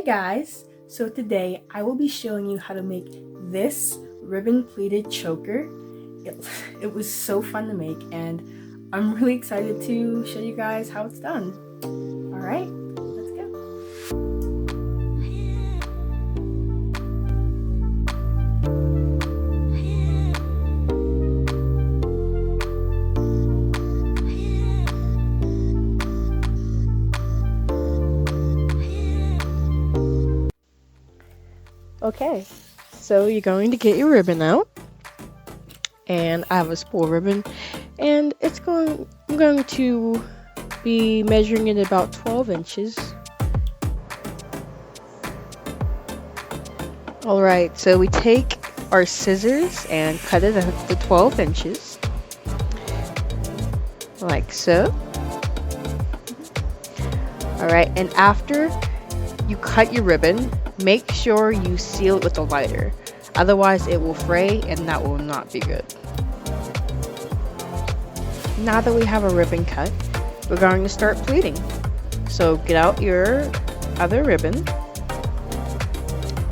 guys, so today I will be showing you how to make this ribbon pleated choker. It was so fun to make and I'm really excited to show you guys how it's done. Alright, let's go. Okay, so you're going to get your ribbon out, and I have a spool ribbon, and I'm going to be measuring it about 12 inches. Alright, so we take our scissors and cut it at the 12 inches, like so. Alright, and after you cut your ribbon, make sure you seal it with a lighter, otherwise it will fray and that will not be good. Now that we have a ribbon cut, we're going to start pleating. So get out your other ribbon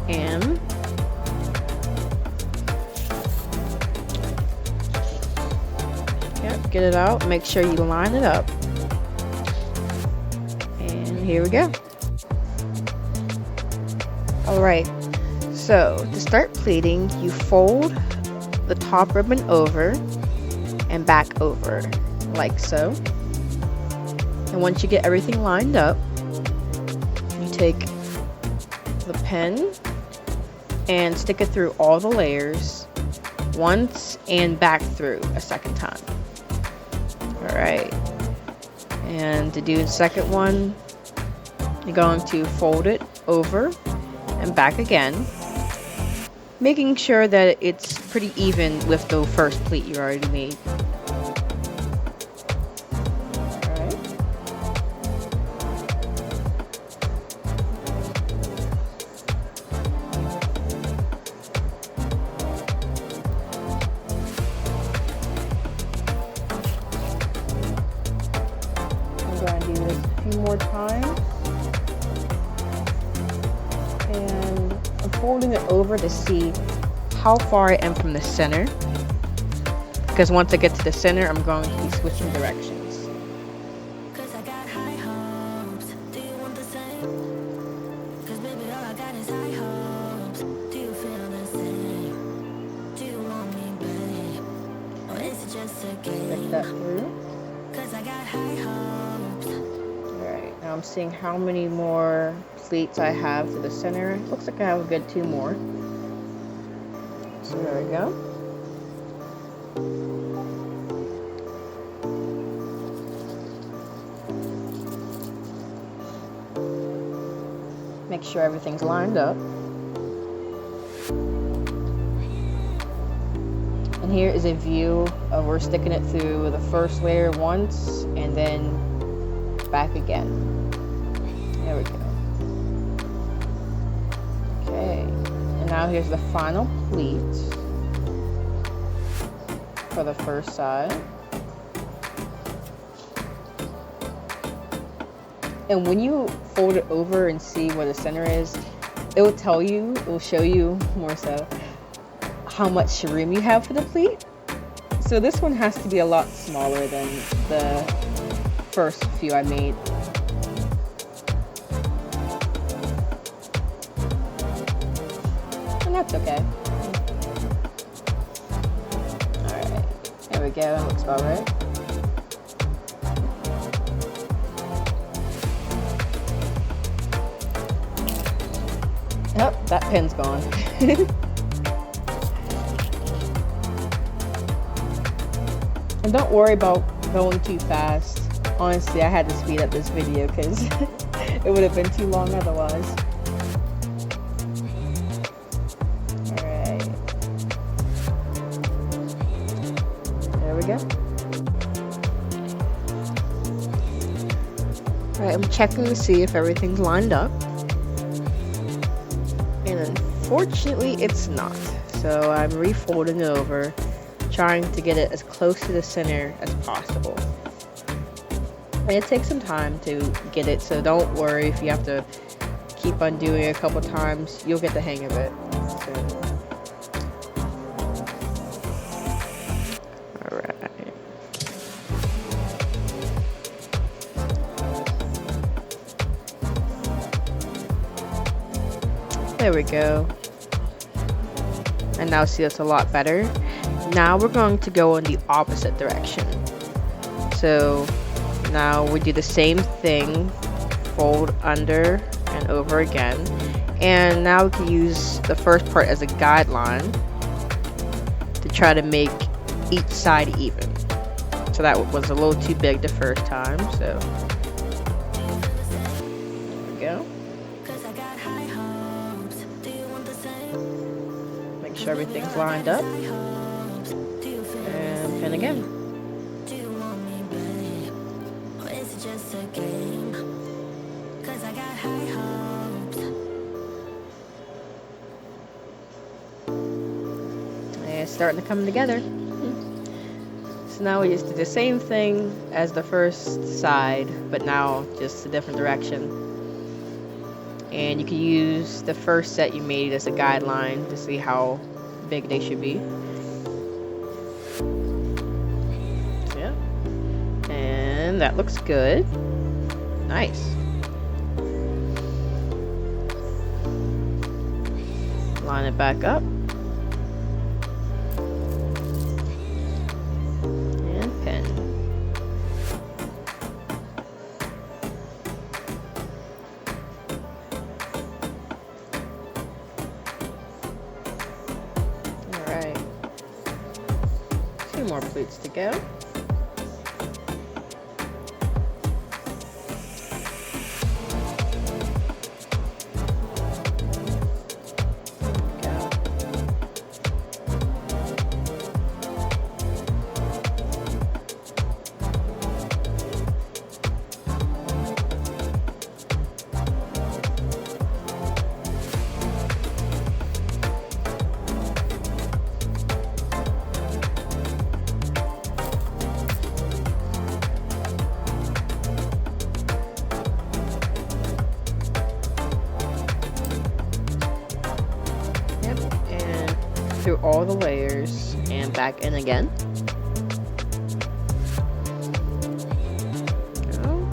and get it out. Make sure you line it up. And here we go. Alright, so to start pleating, you fold the top ribbon over and back over, like so. And once you get everything lined up, you take the pen and stick it through all the layers once and back through a second time. Alright, and to do the second one, you're going to fold it over and back again, making sure that it's pretty even with the first pleat you already made. Alright. I'm going to do this a few more times. And I'm folding it over to see how far I am from the center, because once I get to the center, I'm going to be switching directions. Get that through. Alright, now I'm seeing how many more pleats I have to the center. Looks like I have a good 2 more. So there we go. Make sure everything's lined up. And here is a view of we're sticking it through the first layer once and then back again. There we go. Okay, and now here's the final pleat for the first side. And when you fold it over and see where the center is, it will tell you, it will show you more so how much room you have for the pleat. So this one has to be a lot smaller than the first few I made. And that's okay. Alright, there we go, that looks about right. Oh, that pen's gone. And don't worry about going too fast. Honestly, I had to speed up this video because it would have been too long otherwise. Alright. There we go. Alright, I'm checking to see if everything's lined up. And unfortunately, it's not. So I'm refolding it over, trying to get it as close to the center as possible. And it takes some time to get it, so don't worry if you have to keep on doing it a couple times, you'll get the hang of it. So, alright. There we go. And now see, it's a lot better. Now we're going to go in the opposite direction. So now we do the same thing, fold under and over again. And now we can use the first part as a guideline to try to make each side even. So that was a little too big the first time, so there we go. Make sure everything's lined up. And pin again. And it's starting to come together. So now we just do the same thing as the first side, but now just a different direction. And you can use the first set you made as a guideline to see how big they should be. Yeah. And that looks good. Nice. Line it back up. And pin. Alright. 2 more pleats to go. Through all the layers and back in again. Go.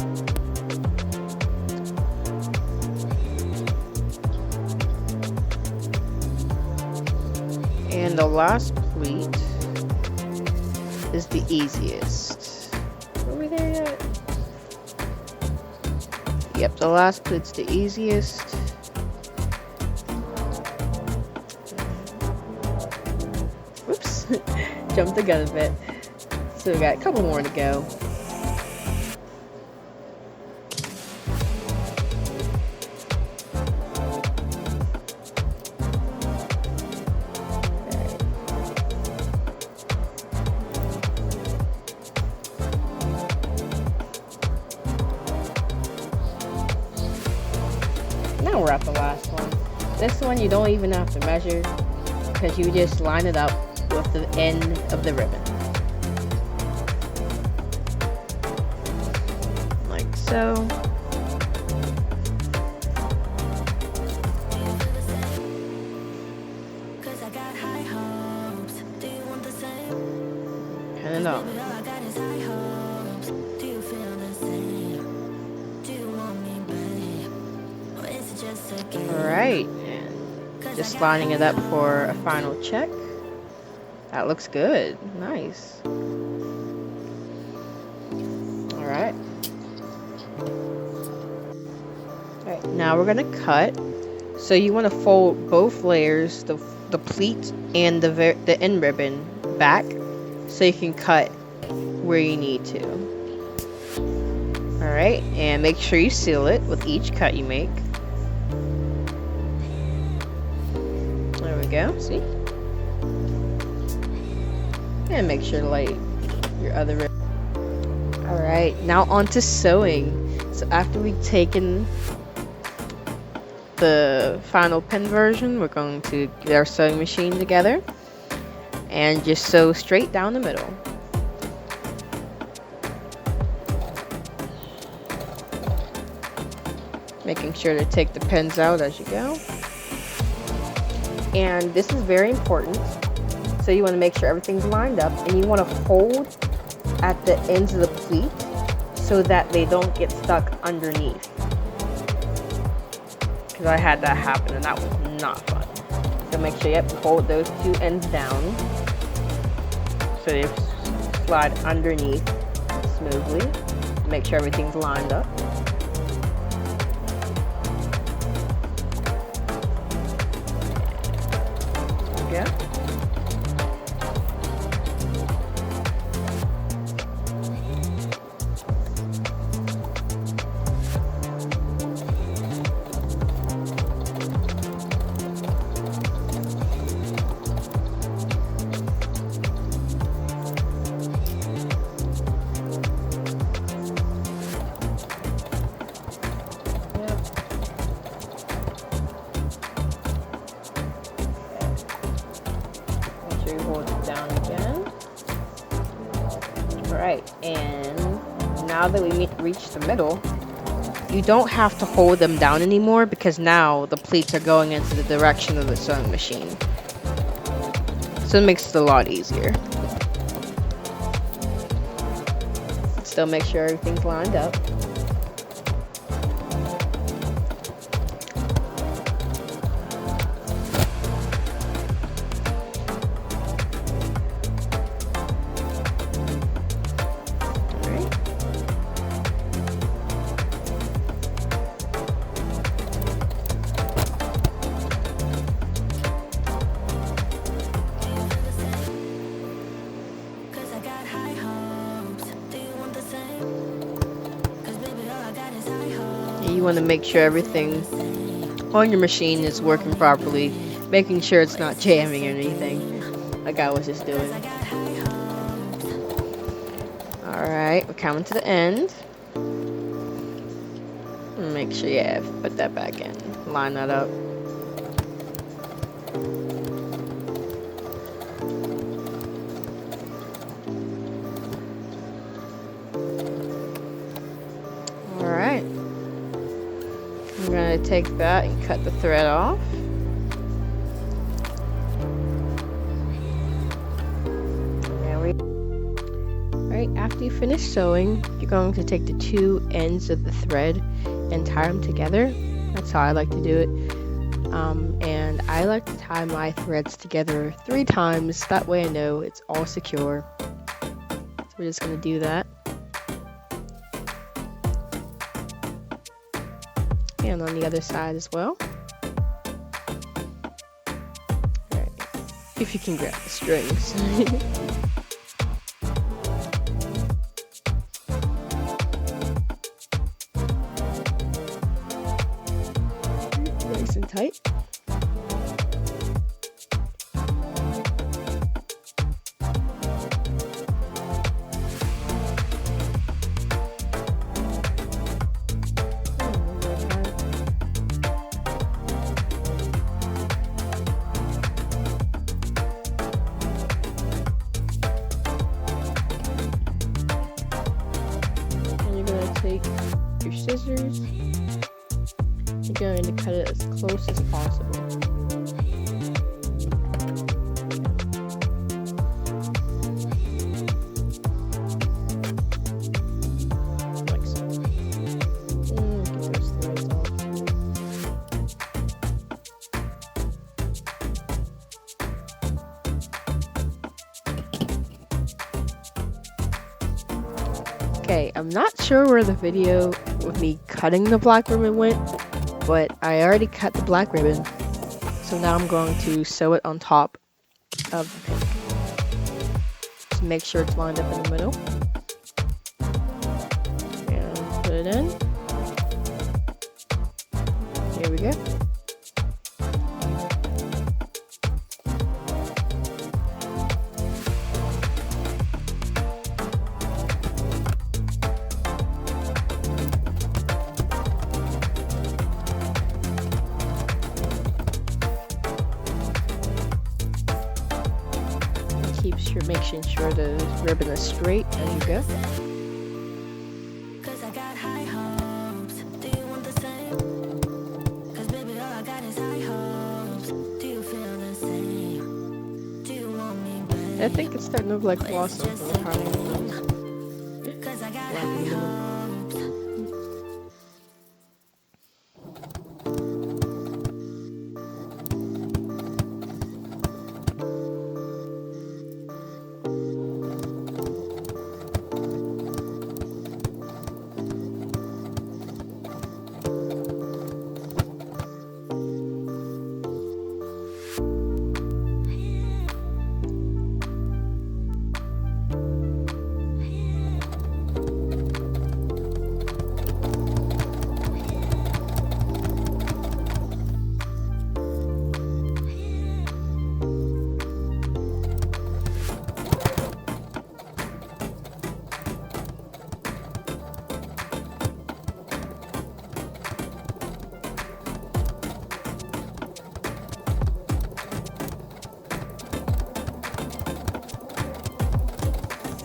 And the last pleat is the easiest. Are we there yet? Yep, the last pleat's the easiest. Jumped the gun a bit. So we got a couple more to go. Now we're at the last one. This one you don't even have to measure because you just line it up with the end of the ribbon. Like so. Pin it on. Alright, and just lining it up for a final check. That looks good. Nice. Alright. Alright, now we're gonna cut. So you want to fold both layers, the pleat and the end ribbon back, so you can cut where you need to. Alright, and make sure you seal it with each cut you make. There we go, see? And make sure to light your other ribbon. Alright, now on to sewing. So after we've taken the final pin version, we're going to get our sewing machine together and just sew straight down the middle. Making sure to take the pins out as you go. And this is very important. So you want to make sure everything's lined up, and you want to hold at the ends of the pleat so that they don't get stuck underneath. Because I had that happen and that was not fun. So make sure you hold those two ends down so they slide underneath smoothly. Make sure everything's lined up. Yeah. Alright, and now that we reach the middle, you don't have to hold them down anymore because now the pleats are going into the direction of the sewing machine. So it makes it a lot easier. Still make sure everything's lined up. You want to make sure everything on your machine is working properly, making sure it's not jamming or anything like I was just doing. Alright, we're coming to the end. Make sure you put that back in. Line that up. Alright. I'm going to take that and cut the thread off. Alright, after you finish sewing, you're going to take the two ends of the thread and tie them together. That's how I like to do it. And I like to tie my threads together 3 times. That way I know it's all secure. So we're just going to do that. And on the other side as well. Alright, if you can grab the strings. Nice and tight. Take your scissors. You're going to cut it as close as possible. Like so. Get those threads off. Okay, I'm not sure where the video with me cutting the black ribbon went, but I already cut the black ribbon, so now I'm going to sew it on top of the pin. Just make sure it's lined up in the middle. And put it in. Here we go. Making sure the ribbon is straight as you go. I think it's starting to look like blossom from the time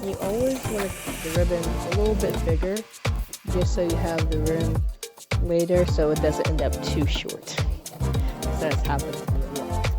You always want to cut the ribbon a little bit bigger, just so you have the room later so it doesn't end up too short. So that's happened to me a lot.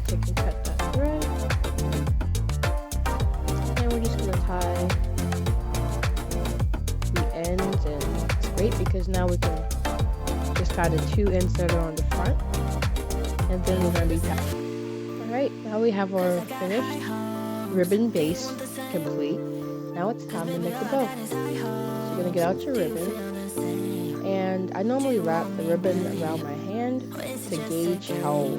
Take and cut that thread, and we're just going to tie the ends, and it's great because now we can just tie the two ends that are on the front, and then we're going to be tying. Alright, now we have our finished ribbon base complete. Now it's time to make the bow. So you're going to get out your ribbon, and I normally wrap the ribbon around my hand to gauge how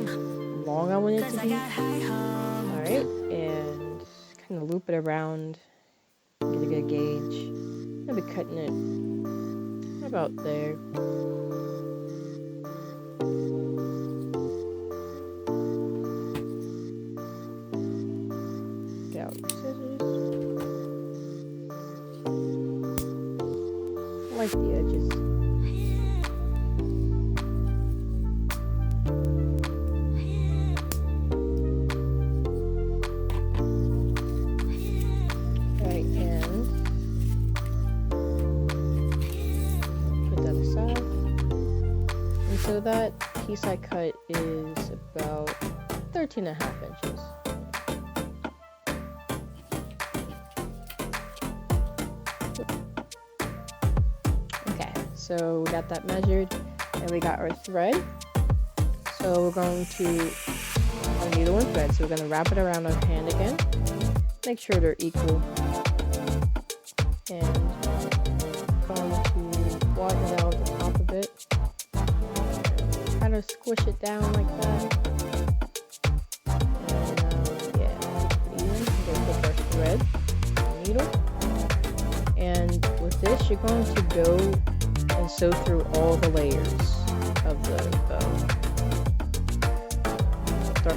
long I want it to be. Alright, and kind of loop it around, get a good gauge. I'll be cutting it about there. Get out the scissors. I like the edges. So that piece I cut is about 13.5 inches. Okay, so we got that measured and we got our thread. So we're going to, our needle and thread, so we're going to wrap it around our hand again. Make sure they're equal. And going to widen it out at the top a bit. Kind of squish it down like that. And yeah, pretty even. We're going to take our thread, needle, and with this you're going to go and sew through all the layers of the bow.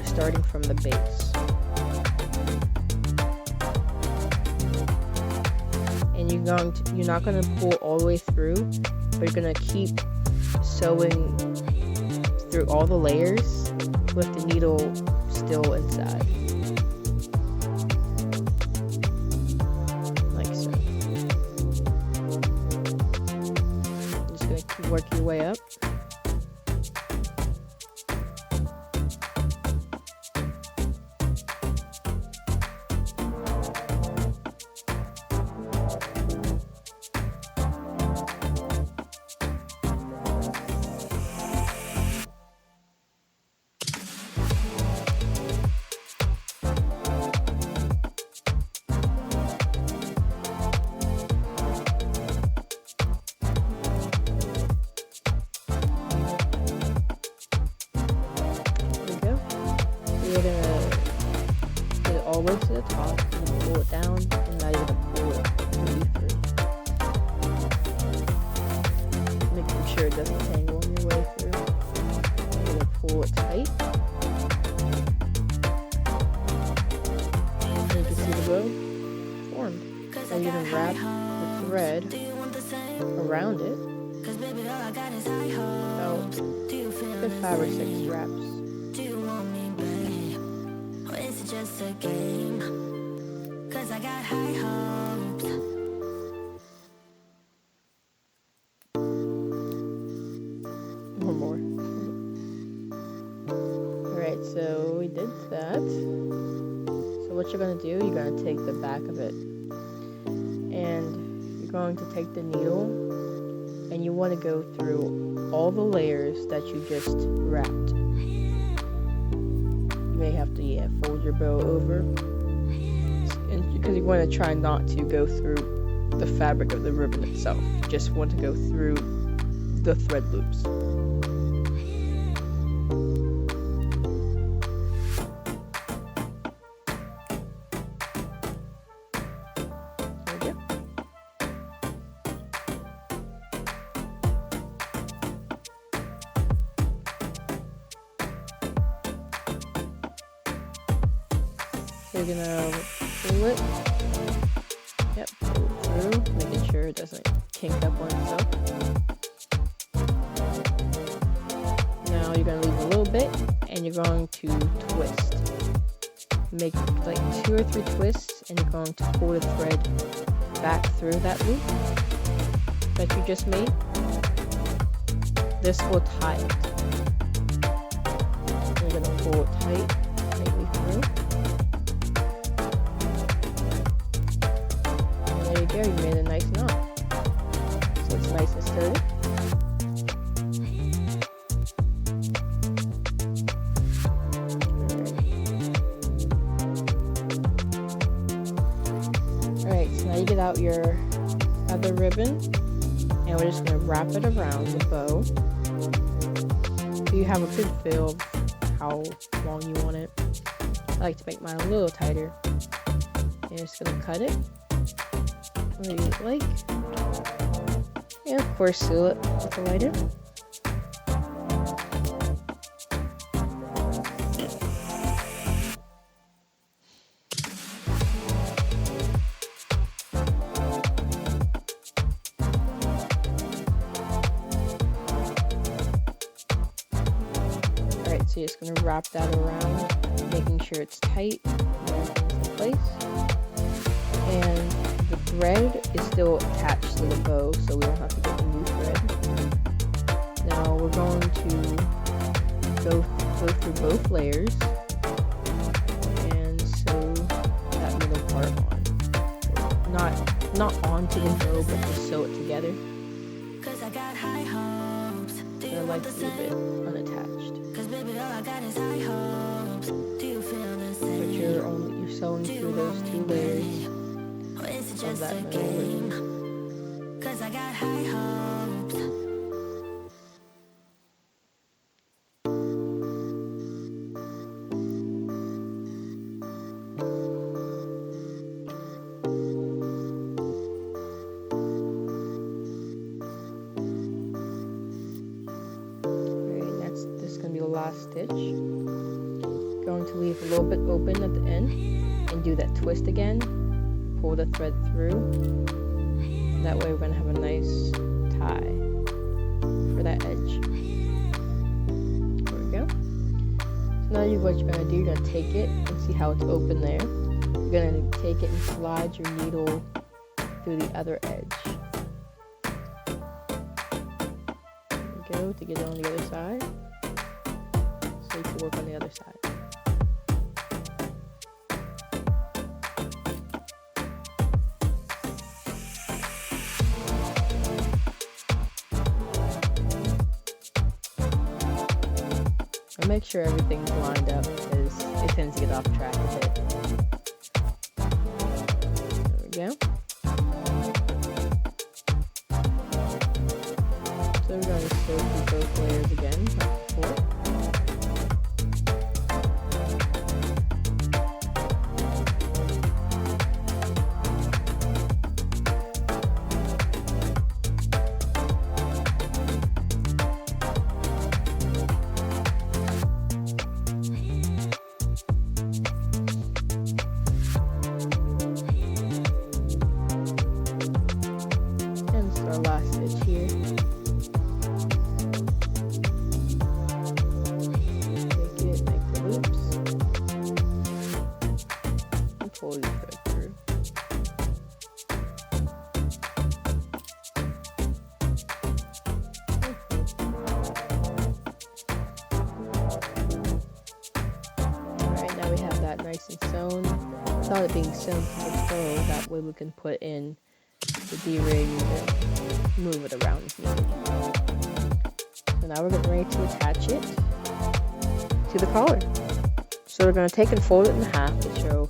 Starting from the base. And you're not going to pull all the way through, but you're going to keep sewing through all the layers with the needle still inside. Like so. work your way up. You're gonna get it all the way to the top and pull it down, and now you're gonna pull it through. Making sure it doesn't tangle on your way through. You're gonna pull it tight. And you can see the bow formed. Now you're gonna wrap the thread around it. About good 5 or 6 wraps. Just a game, 'cause I got high hopes. One more. Alright, so we did that. So what you're going to do, you're going to take the back of it. And you're going to take the needle. And you want to go through all the layers that you just wrapped. You may have to fold your bow over, and because you want to try not to go through the fabric of the ribbon itself. You just want to go through the thread loops. There we go. You're gonna pull it. Yep, pull it through, making sure it doesn't kink up on itself. Now you're gonna leave a little bit, and you're going to twist. Make like 2 or 3 twists, and you're going to pull the thread back through that loop that you just made. This will tie it. You're gonna pull it tightly through. There you go, you made a nice knot. So it's nice and sturdy. Alright, so now you get out your other ribbon, and we're just going to wrap it around the bow. So you have a good feel of how long you want it. I like to make mine a little tighter. You're just going to cut it where you like, and of course seal it with a lighter. Alright, so you're just going to wrap that around, making sure it's tight and everything's in place. And the thread is still attached to the bow, so we don't have to get a new thread. Now we're going to go through both layers and sew that middle part on. Not onto the bow, but just sew it together. Cause I got high hopes. Do I you like want to the leave it same? unattached. Cause baby, all I got is high hopes. Do you feel the same? But you're sewing through those 2 layers Or is it of just that a middle ribbon. game? Cause I got high hopes. Alright, this is going to be the last stitch. Going to leave a little bit open at the end and do that twist again. Pull the thread through. That way we're going to have a nice tie for that edge. There we go. So now what you're going to do, you're going to take it and see how it's open there. You're going to take it and slide your needle through the other edge. so, to get it on the other side. So you can work on the other side. And make sure everything's lined up because it tends to get off track a bit. There we go. So we're going to sew through both layers again, like before. And this is our last stitch here. Pull your thread through. Alright, now we have that nice and sewn. Without it being sewn to the bow, that way we can put in the D-ring and move it around if needed. So now we're getting ready to attach it to the collar. So we're going to take and fold it in half to show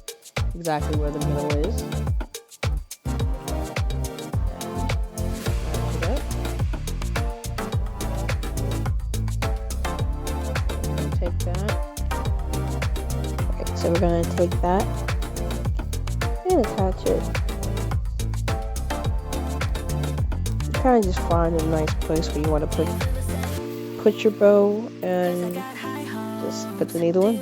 exactly where the middle is. Take that. Okay, so we're going to take that and attach it. Kind of just find a nice place where you want to put your bow and just put the needle in.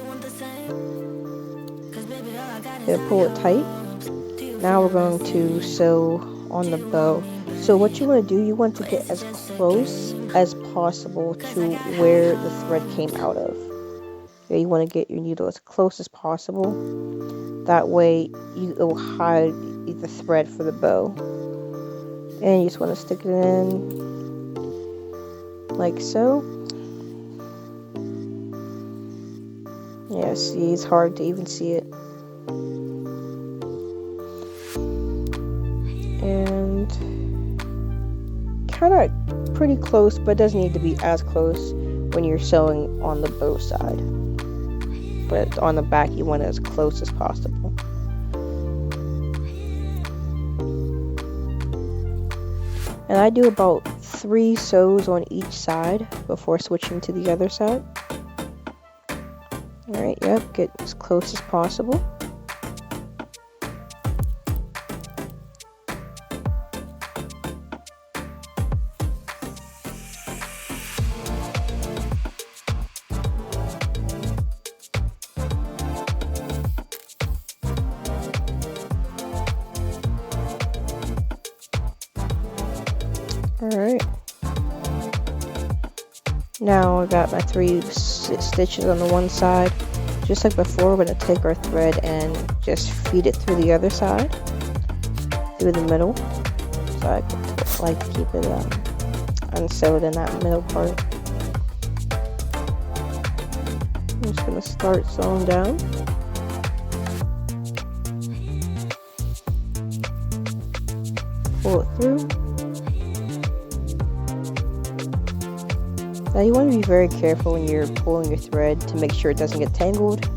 Pull it tight. Now we're going to sew on the bow. So what you want to do, you want to get as close as possible to where the thread came out of. Okay, you want to get your needle as close as possible. That way it will hide the thread for the bow. And you just want to stick it in like so. Yeah, see, it's hard to even see it. And kind of pretty close, but it doesn't need to be as close when you're sewing on the bow side. But on the back, you want it as close as possible. And I do about 3 sews on each side before switching to the other side. Alright, yep, get as close as possible. Alright, now I got my 3 stitches on the one side. Just like before, we're going to take our thread and just feed it through the other side, through the middle. So I like to keep it unsewed in that middle part. I'm just going to start sewing down. Pull it through. Now you want to be very careful when you're pulling your thread to make sure it doesn't get tangled,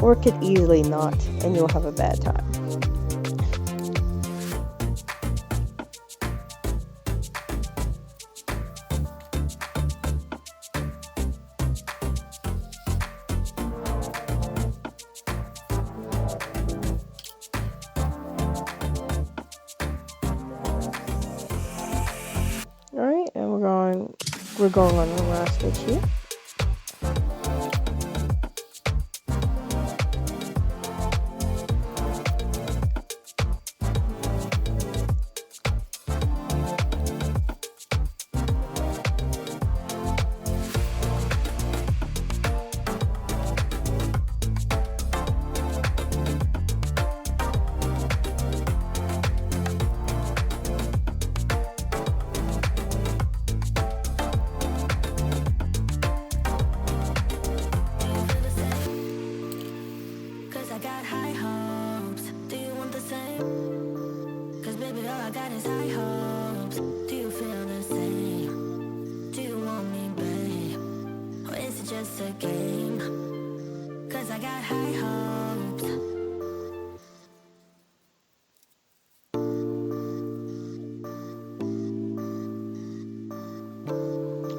or it could easily knot and you'll have a bad time. Alright, and we're going on the last stitch here. I got high hopes.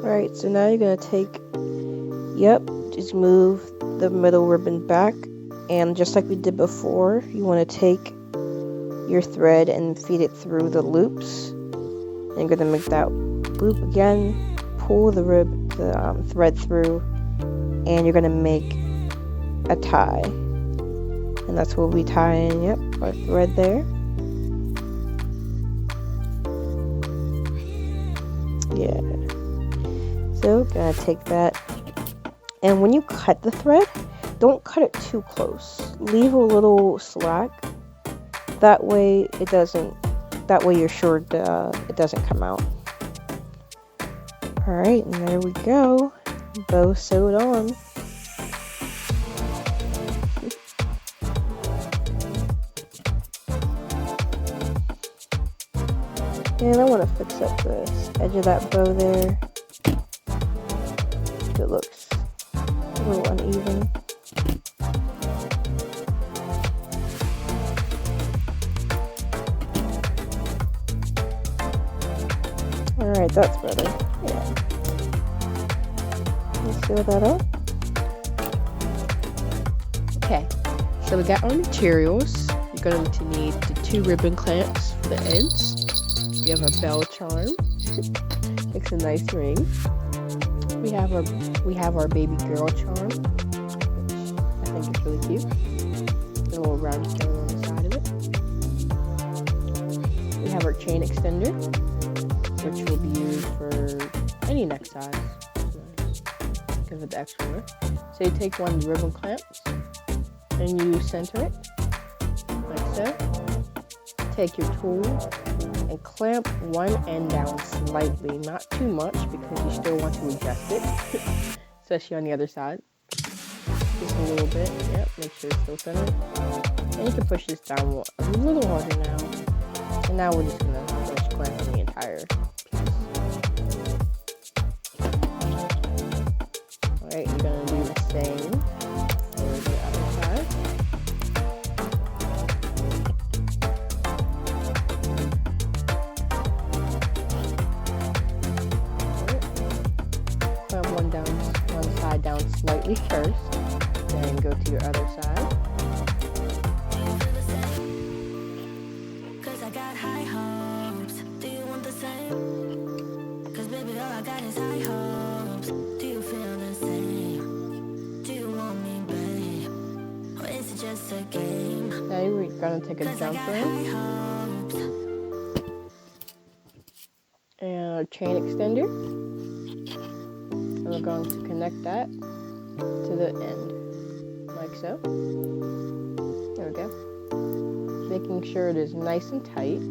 Alright, so now you're going to take, just move the middle ribbon back, and just like we did before, you want to take your thread and feed it through the loops, and you're going to make that loop again, pull the thread through, and you're going to make a tie, and that's what we tie in, our thread there. Yeah. So, gonna take that, and when you cut the thread, don't cut it too close. Leave a little slack. That way you're sure it doesn't come out. Alright, and there we go. Bow sewed on. And I want to fix up this edge of that bow there. It looks a little uneven. Alright, that's better. Yeah. Let's sew that up. Okay, so we got our materials. You're going to need the 2 ribbon clamps for the ends. We have our bell charm. Makes a nice ring. We have our baby girl charm, which I think is really cute. A little round stone on the side of it. We have our chain extender, which will be used for any neck size. So give it the extra lift. So you take one of the ribbon clamps and you center it like so. Take your tool and clamp one end down slightly, not too much because you still want to adjust it, especially on the other side. Just a little bit, make sure it's still centered. And you can push this down a little harder now. And now we're just going to finish clamping the entire piece. Alright, you're going to do the same for the other side. One side down slightly first, then go to your other side. Cause I got high hopes. Do you want the same? Cause baby, all I got is high hopes. Do you feel the same? Do you want me, babe? Or is it just a game? Now we're gonna take a jump ring and a chain extender. And we're going to connect that to the end, like so. There we go. Making sure it is nice and tight,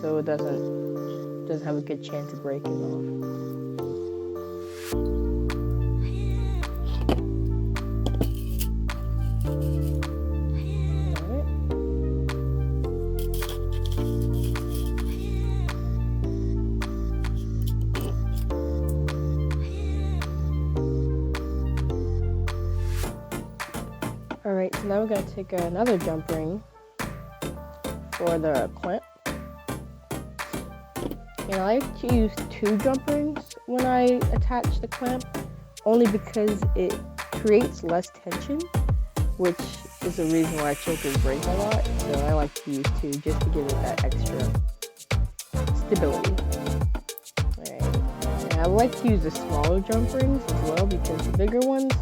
so it doesn't have a good chance of breaking off. Alright, so now we're going to take another jump ring for the clamp. And I like to use 2 jump rings when I attach the clamp, only because it creates less tension, which is the reason why chokers break a lot. So I like to use 2 just to give it that extra stability. Alright, and I like to use the smaller jump rings as well, because the bigger ones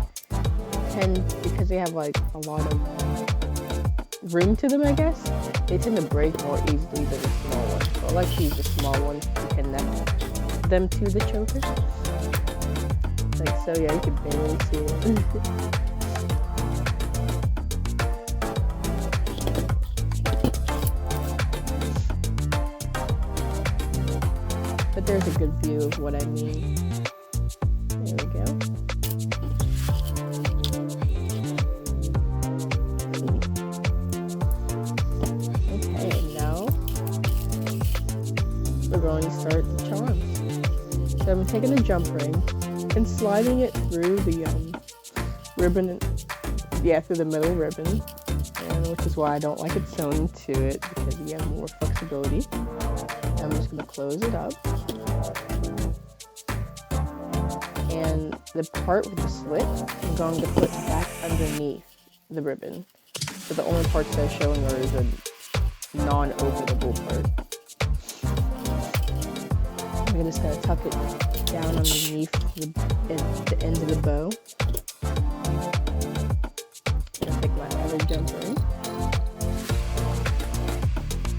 because they have like a lot of room to them, I guess, they tend to break more easily than the small ones. So I like to use the small ones to connect them to the choker. Like so, yeah, you can barely see it. But there's a good view of what I mean. There we go. Going to start the charms. So I'm taking a jump ring and sliding it through the ribbon, through the middle ribbon, and which is why I don't like it sewn to it, because you have more flexibility. And I'm just going to close it up. And the part with the slit, I'm going to put back underneath the ribbon. So the only parts that are showing are the non-openable part. I'm just going to tuck it down underneath the end of the bow. I'm going to take my other jumper in.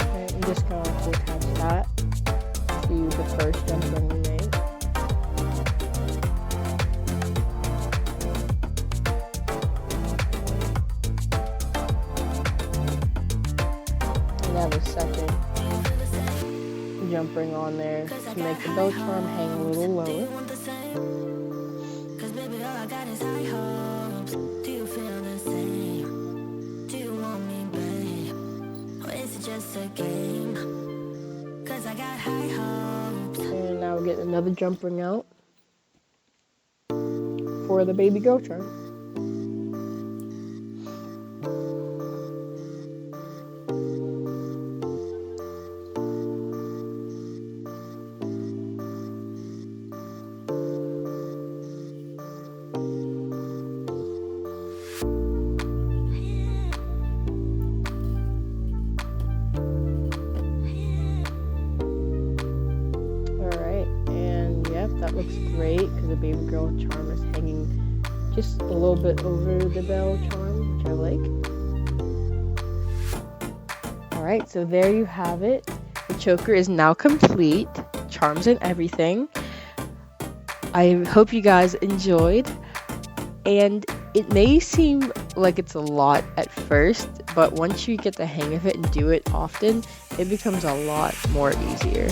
Okay, I'm just going to attach that to the first jumper we made. And have a second jump ring on there to make the bow charm hang a little lower. And now we'll get another jump ring out for the baby girl charm. That looks great because the baby girl charm is hanging just a little bit over the bell charm, which I like. Alright, so there you have it. The choker is now complete, charms and everything. I hope you guys enjoyed, and it may seem like it's a lot at first, but once you get the hang of it and do it often, it becomes a lot more easier.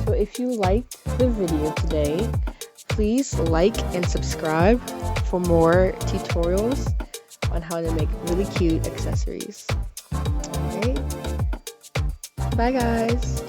So if you liked the video today, please like and subscribe for more tutorials on how to make really cute accessories. Alright, bye guys!